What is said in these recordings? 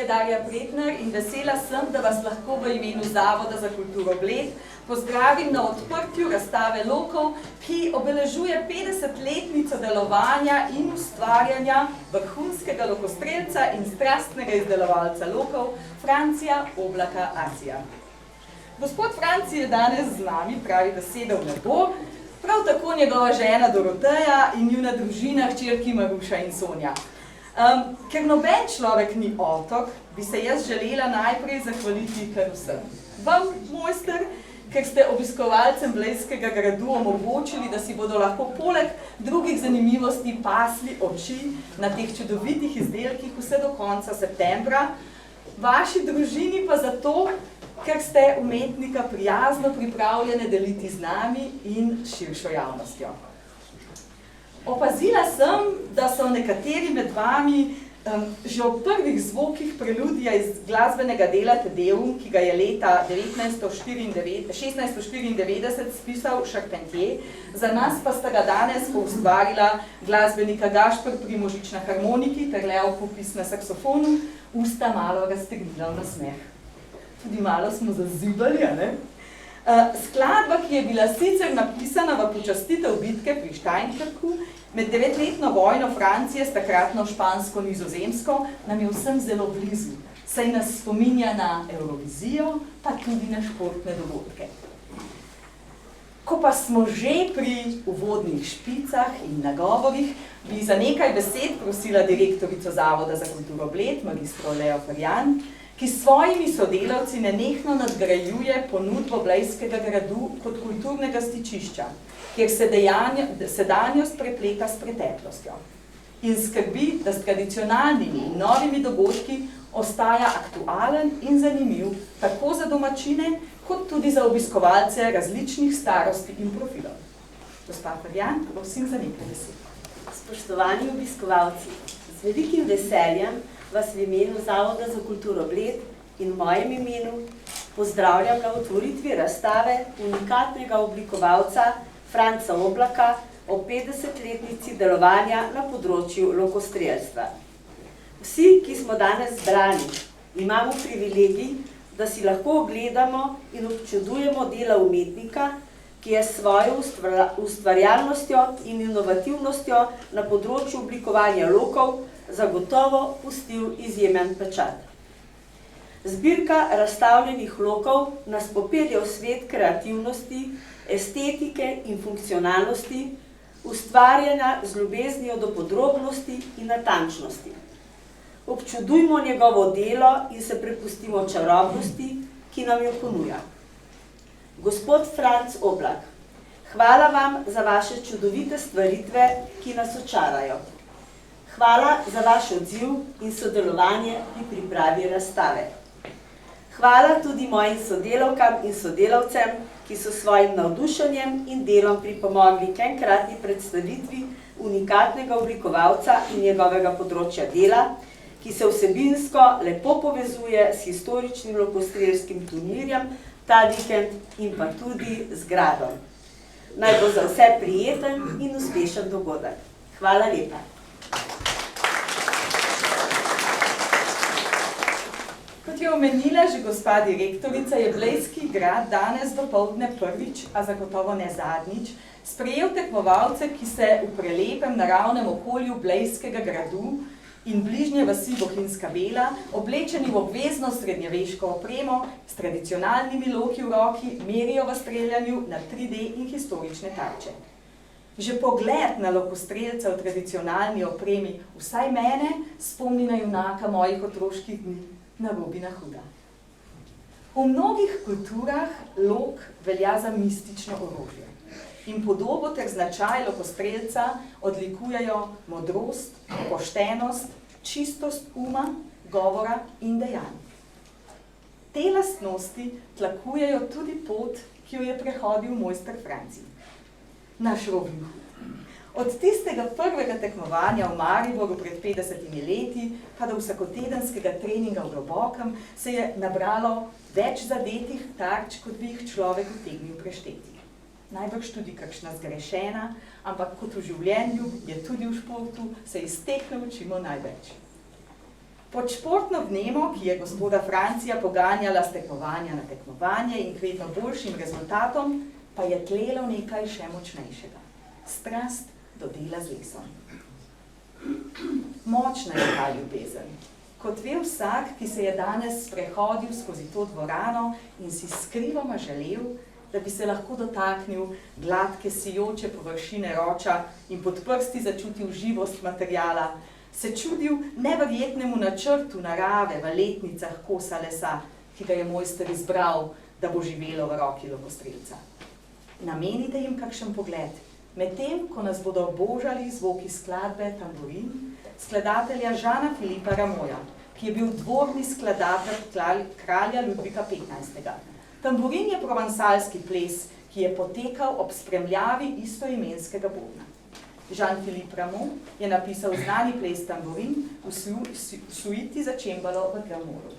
Darja Pretnar in vesela sem, da vas lahko v imenu Zavoda za kulturo Bled pozdravim na odprtju razstave Lokov, ki obeležuje 50-letnico delovanja in ustvarjanja vrhunskega lokostrelca in strastnega izdelovalca lokov Francija Oblaka Asija. Gospod Franci je danes z nami, pravi, da sedel v nebo, prav tako njegova žena Doroteja in njuna družina, hčerki Maruša in Sonja. Ker noben človek ni otok, bi se jaz želela najprej zahvaliti kar vsem. Vam, mojster, ker ste obiskovalcem Blejskega gradu omogočili, da si bodo lahko poleg drugih zanimivosti pasli oči na teh čudovitih izdelkih vse do konca septembra, vaši družini pa zato, ker ste umetnika prijazno pripravljene deliti z nami in širšo javnostjo. Opazila sem, da so nekateri med vami že ob prvih zvokih preludija iz glasbenega dela Te Deum, ki ga je leta 1694 spisal Charpentier, za nas pa sta ga danes poustvarila glasbenika Gašper Primožič na harmoniki ter Leo Pupis na saksofonu, usta malo raztegnila v nasmeh. Tudi malo smo zazibali, a ne? Skladba, ki je bila sicer napisana v počastitev bitke pri Steinkrku, med 9-letno vojno Francije s takratno špansko-nizozemsko, nam je vsem zelo blizu, saj nas spominja na Eurovizijo, pa tudi na športne dogodke. Ko pa smo že pri uvodnih špicah in nagovorih, bi za nekaj besed prosila direktorico Zavoda za kulturo Bled, magistro Leo Ferjan, ki s svojimi sodelavci nenehno nadgrajuje ponudbo Blejskega gradu kot kulturnega stičišča, kjer se sedanjost prepleta s preteklostjo in skrbi, da s tradicionalnimi in novimi dogodki ostaja aktualen in zanimiv tako za domačine, kot tudi za obiskovalce različnih starosti in profilov. Gospa Ferjan, prosim za nekaj besed. Spoštovani obiskovalci, z velikim veseljem vas v imenu Zavoda za kulturo Bled in v mojem imenu pozdravljam na otvoritvi razstave unikatnega oblikovalca Franca Oblaka o 50-letnici delovanja na področju lokostrelstva. Vsi, ki smo danes zbrani, imamo privilegij, da si lahko ogledamo in občudujemo dela umetnika, ki je s svojo ustvarjalnostjo in inovativnostjo na področju oblikovanja lokov zagotovo pustil izjemen pečat. Zbirka razstavljenih lokov nas popelje v svet kreativnosti, estetike in funkcionalnosti, ustvarjena z ljubeznijo do podrobnosti in natančnosti. Občudujmo njegovo delo in se prepustimo čarobnosti, ki nam jo ponuja. Gospod Franc Oblak, hvala vam za vaše čudovite stvaritve, ki nas očarajo. Hvala za vaš odziv in sodelovanje pri pripravi razstave. Hvala tudi mojim sodelavkam in sodelavcem, ki so svojim navdušenjem in delom pripomogli k enkratni predstavitvi unikatnega oblikovalca in njegovega področja dela, ki se vsebinsko lepo povezuje s historičnim lokostrelskim turnirjem ta vikend in pa tudi z gradom. Naj bo za vse prijeten in uspešen dogodek. Hvala lepa. Kot je omenila že gospa direktorica, je Blejski grad danes dopoldne prvič, a zagotovo ne zadnjič, sprejel tekmovalce, ki se v prelepem naravnem okolju Blejskega gradu in bližnje vasi Bohinjska Bela, oblečeni v obvezno srednjeveško opremo, s tradicionalnimi loki v roki, merijo v streljanju na 3D in historične tarče. Že pogled na lokostrelca v tradicionalni opremi vsaj mene spomni na junaka mojih otroških dni, na Robina Hooda. V mnogih kulturah lok velja za mistično orožje in podobo ter značaj lokostrelca odlikujejo modrost, poštenost, čistost uma, govora in dejanj. Te lastnosti tlakujejo tudi pot, ki jo je prehodil mojster Franci. Naš Robin Hood. Od tistega prvega tekmovanja v Mariboru pred 50 leti, pa do vsakotedenskega treninga v Globokem, se je nabralo več zadetih tarč, kot bi jih človek utegnil prešteti. Najbrž tudi kakšna zgrešena, ampak kot v življenju je tudi v športu, se iz teh naučimo največ. Pod športno vnemo, ki je gospoda Francija poganjala s tekmovanja na tekmovanje in k vedno boljšim rezultatom, pa je tlelo nekaj še močnejšega. Strast do dela z lesom. Močna je ta ljubezen. Kot ve vsak, ki se je danes sprehodil skozi to dvorano in si skrivoma želel, da bi se lahko dotaknil gladke sijoče površine roča in pod prsti začutil živost materiala, se čudil neverjetnemu načrtu narave v letnicah kosa lesa, ki ga je mojster izbral, da bo živelo v roki lokostrelca. Namenite jim kakšen pogled, medtem, ko nas bodo obožali zvoki skladbe Tamburin, skladatelja Žana Filipa Ramoja, ki je bil dvorni skladatelj kralja Ludvika XV. Tamburin je provansalski ples, ki je potekal ob spremljavi istoimenskega bobna. Jean-Philippe Rameau je napisal znani ples Tamburin v suiti za čembalo v Glamouru.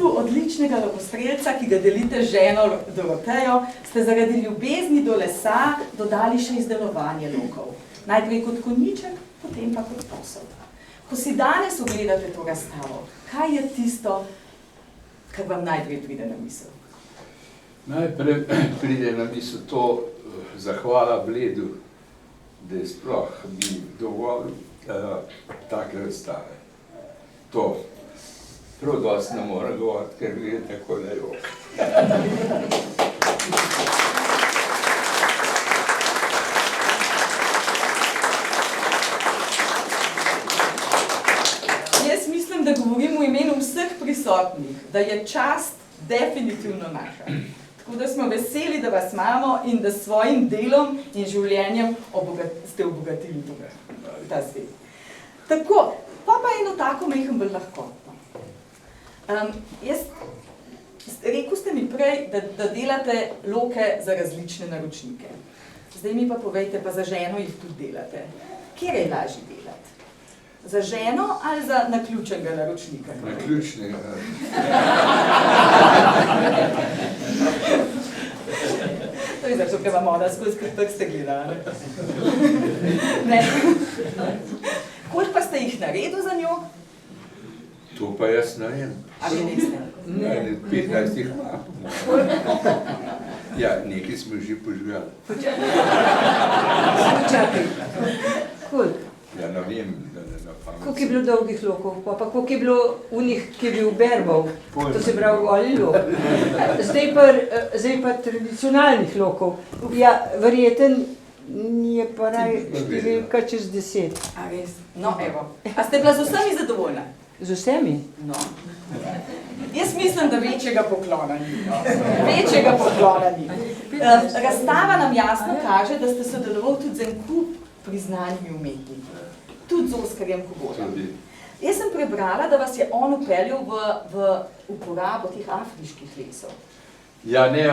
Odličnega lokostrelca, ki ga delite z ženo Dorotejo, ste zaradi ljubezni do lesa dodali še izdelovanje lokov. Najprej kot konjiček, potem pa kot posel. Ko si danes ogledate to razstavo, kaj je tisto, kar vam najprej pride na misel? Najprej pride na misel to zahvala Bledu, da je sploh bi dovolj take razstave. To. Prav dosti ne mora govoriti, ker gre tako da jo. Jaz mislim, da govorim v imenu vseh prisotnih, da je čast definitivno naša. Tako da smo veseli, da vas imamo in da s svojim delom in življenjem ste obogatili ta svet. Tako, pa eno tako mehko bolj lahkotno. Rekel ste mi prej, da delate loke za različne naročnike. Zdaj mi pa povejte, pa za ženo jih tudi delate. Kje je lažje delati? Za ženo ali za naključnega naročnika? Naključnega. To je zato, ker vam ona skozi prste gleda, ne? Koliko pa ste jih naredil za njo? To pa jaz ne vem. Ali niste? Ne, 15 jih ima. Ja, nekaj smo že požgali. Počakaj. Koliko? Ja, ne vem, da ne na pamet. Koliko je bilo dolgih lokov, pa koliko je bilo unih, ki je bil berbov, to se pravi goli lok. Zdaj pa tradicionalnih lokov. Ja, verjeten je pa številka čez 10. A res? No, evo. A ste bila z vsemi zadovoljna? Z vsemi? No. Jaz mislim, da večjega poklona ni. Večjega poklona ni. Razstava nam jasno kaže, da ste sodeloval tudi z en kup priznanimi umetniki. Tudi z Oskarjem Kogodom. Jaz sem prebrala, da vas je on upeljal v uporabo teh afriških lesov. Ja, ne,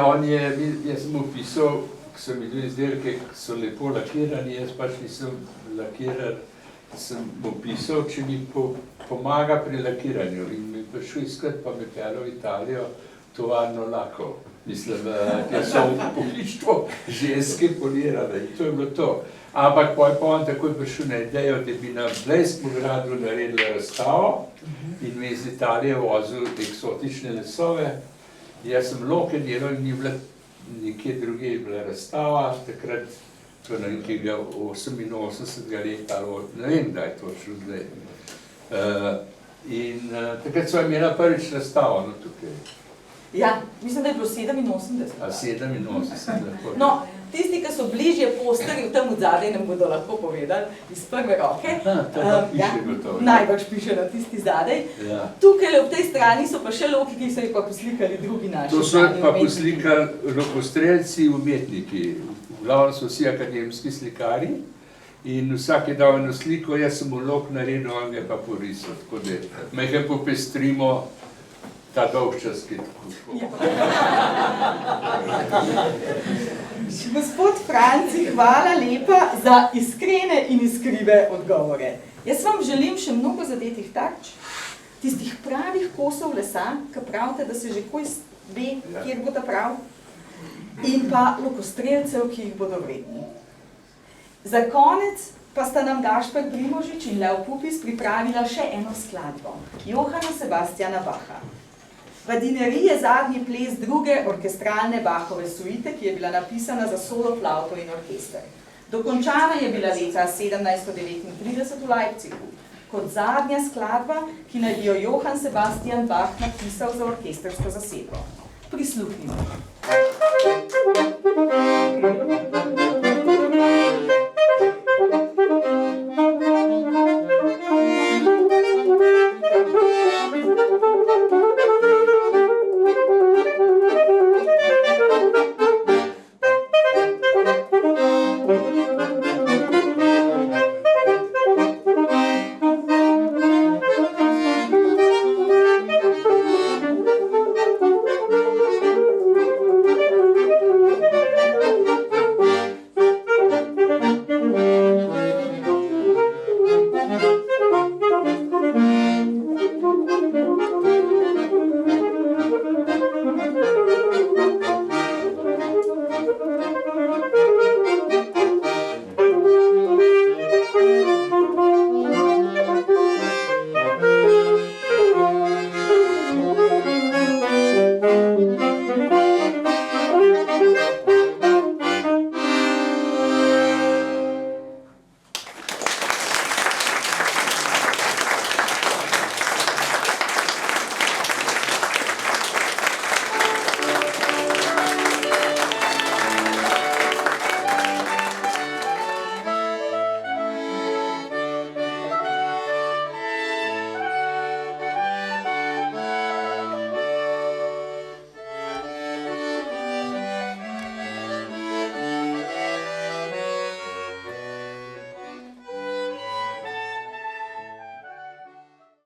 jaz sem opisal, ko so mi bili izdelke, ki so lepo lakirani, jaz pač nisem lakirar sem mu pisal, če mi pomaga pri lakiranju in mi prišel iskat, pa me peljal v Italijo tovarno lakov. Mislim, da so v pohištvo ženske polirale in to je bilo to. Ampak pa on takoj prišel na idejo, da bi na Blejskem gradu naredila razstavo in me iz Italije vozil eksotične lesove. Jaz sem loke delal in ni bila nekje druge je bila razstava, takrat to je nekega 88. leta, ne vem, da je to šlo zdaj. In takrat so imela prvič razstavo, no tukaj. Ja, mislim, da je bilo 87. A 87. No, tisti, ki so bližje posterju, tam od zadaj nam bodo lahko povedali iz prve roke. Piše gotovo. Najbrž piše na tisti zadaj. Ja. Tukaj ob tej strani so pa še loki, ki so jih pa poslikali drugi naši. To so pa poslikali lokostrelci, umetniki. V glavnem so vsi akademski slikari in vsak je dal eno sliko, jaz sem v lok naredil, on ga je pa porisal. Tako da mejke popestrimo ta dolg čas, ki je tako. Gospod Franci, hvala lepa za iskrene in iskrive odgovore. Jaz vam želim še mnogo zadetih tarč, tistih pravih kosov lesa, ki pravite, da se že koj ve, kjer bo ta prav, in pa lokostrelcev, ki jih bodo vredni. Za konec pa sta nam Gašper Primožič in Lev Pupis pripravila še eno skladbo, Johana Sebastiana Bacha. Vadineri je zadnji ples druge orkestralne Bachove suite, ki je bila napisana za solo flavto in orkester. Dokončana je bila leta 1739 v Leipzigu, kot zadnja skladba, ki naj bi jo Johann Sebastian Bach napisal za orkestersko zasedbo. Prisluhnimo.